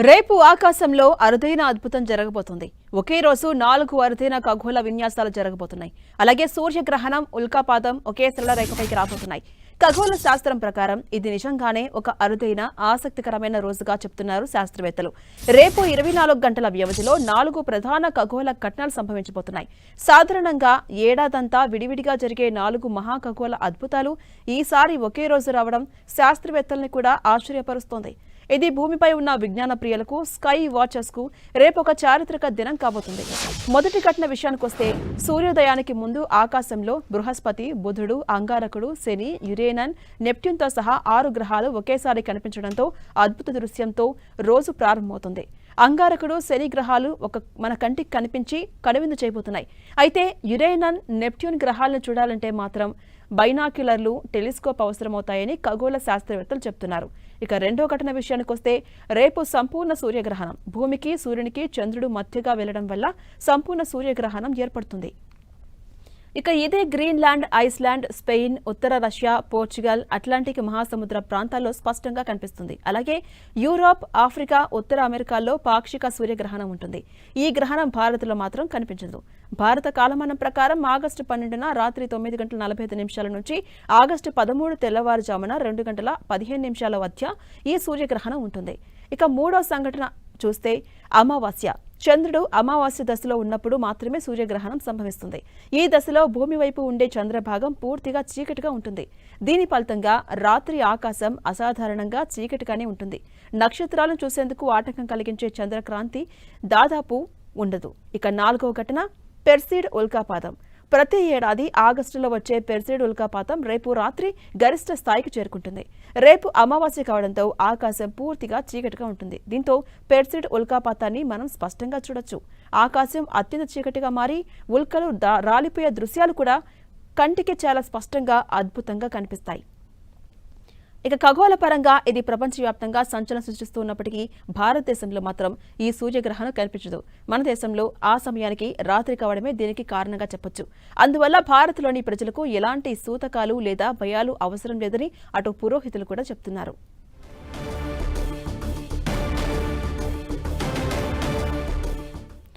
రేపు ఆకాశంలో అరుదైన అద్భుతం జరగబోతుంది. ఒకే రోజు 4 అరుదైన ఖగోళ విన్యాసాలు జరగబోతున్నాయి. అలాగే సూర్యగ్రహణం, ఉల్కాపాతం ఒకే సరళ రేఖపైకి రాబోతున్నాయి. ఖగోళ శాస్త్రం ప్రకారం ఇది నిజంగానే ఒక అరుదైన, ఆసక్తికరమైన రోజుగా చెప్తున్నారు శాస్త్రవేత్తలు. రేపు 24 గంటల వ్యవధిలో 4 ప్రధాన ఖగోళ ఘటనలు సంభవించబోతున్నాయి. సాధారణంగా ఏడాదంతా విడివిడిగా జరిగే 4 మహాఖగోళ అద్భుతాలు ఈసారి ఒకే రోజు రావడం శాస్త్రవేత్తల్ని కూడా ఆశ్చర్యపరుస్తోంది. ఇది భూమిపై ఉన్న విజ్ఞాన ప్రియులకు, స్కై వాచర్స్ కు రేపొక చారిత్రక దినం కాబోతుంది. మొదటి ఘటన విషయానికొస్తే, సూర్యోదయానికి ముందు ఆకాశంలో బృహస్పతి, బుధుడు, అంగారకుడు, శని, యురేనన్, నెప్ట్యూన్తో సహా 6 గ్రహాలు ఒకేసారి కనిపించడంతో అద్భుత దృశ్యంతో రోజు ప్రారంభమవుతుంది. అంగారకుడు, శని గ్రహాలు మన కంటికి కనిపించి కనువిందు చేయబోతున్నాయి. అయితే యురేనన్, నెప్ట్యూన్ గ్రహాలను చూడాలంటే మాత్రం బైనాక్యులర్లు, టెలిస్కోప్ అవసరమవుతాయని ఖగోళ శాస్త్రవేత్తలు చెబుతున్నారు. ఇక రెండో ఘటన విషయానికొస్తే, రేపు సంపూర్ణ సూర్యగ్రహణం. భూమికి, సూర్యునికి చంద్రుడు మధ్యగా వెళ్లడం వల్ల సంపూర్ణ సూర్యగ్రహణం ఏర్పడుతుంది. ఇక ఇదే గ్రీన్లాండ్, ఐస్లాండ్, స్పెయిన్, ఉత్తర రష్యా, పోర్చుగల్, అట్లాంటిక్ మహాసముద్ర ప్రాంతాల్లో స్పష్టంగా కనిపిస్తుంది. అలాగే యూరోప్, ఆఫ్రికా, ఉత్తర అమెరికాల్లో పాక్షిక సూర్యగ్రహణం ఉంటుంది. ఈ గ్రహణం భారత్లో మాత్రం కనిపించదు. భారత కాలమానం ప్రకారం ఆగస్టు 12న రాత్రి 9:45 నుంచి ఆగస్టు 13 తెల్లవారుజామున 2:15 మధ్య ఈ సూర్యగ్రహణం ఉంటుంది. ఇక మూడో సంఘటన చూస్తే అమావాస్య. చంద్రుడు అమావాస్య దశలో ఉన్నప్పుడు మాత్రమే సూర్యగ్రహణం సంభవిస్తుంది. ఈ దశలో భూమి వైపు ఉండే చంద్రభాగం పూర్తిగా చీకటిగా ఉంటుంది. దీని ఫలితంగా రాత్రి ఆకాశం అసాధారణంగా చీకటిగానే ఉంటుంది. నక్షత్రాలను చూసేందుకు ఆటంకం కలిగించే చంద్రక్రాంతి దాదాపు ఉండదు. ఇక నాలుగవ ఘటన పెర్సీడ్ ఉల్కాపాతం. ప్రతి ఏడాది ఆగస్టులో వచ్చే పెర్సీడ్ ఉల్కాపాతం రేపు రాత్రి గరిష్ట స్థాయికి చేరుకుంటుంది. రేపు అమావాస్య కావడంతో ఆకాశం పూర్తిగా చీకటిగా ఉంటుంది. దీంతో పెర్సీడ్ ఉల్కాపాతాన్ని మనం స్పష్టంగా చూడొచ్చు. ఆకాశం అత్యంత చీకటిగా మారి ఉల్కలు రాలిపోయే దృశ్యాలు కూడా కంటికి చాలా స్పష్టంగా, అద్భుతంగా కనిపిస్తాయి. ఇక ఖగోళ పరంగా ఇది ప్రపంచవ్యాప్తంగా సంచలనం సృష్టిస్తున్నప్పటికీ భారతదేశంలో మాత్రం ఈ సూర్యగ్రహణం కనిపించదు. మన దేశంలో ఆ సమయానికి రాత్రి కావడమే దీనికి కారణంగా చెప్పొచ్చు. అందువల్ల భారత్లోని ప్రజలకు ఎలాంటి సూతకాలు లేదా భయాలు అవసరం లేదని అటు పురోహితులు కూడా చెప్తున్నారు.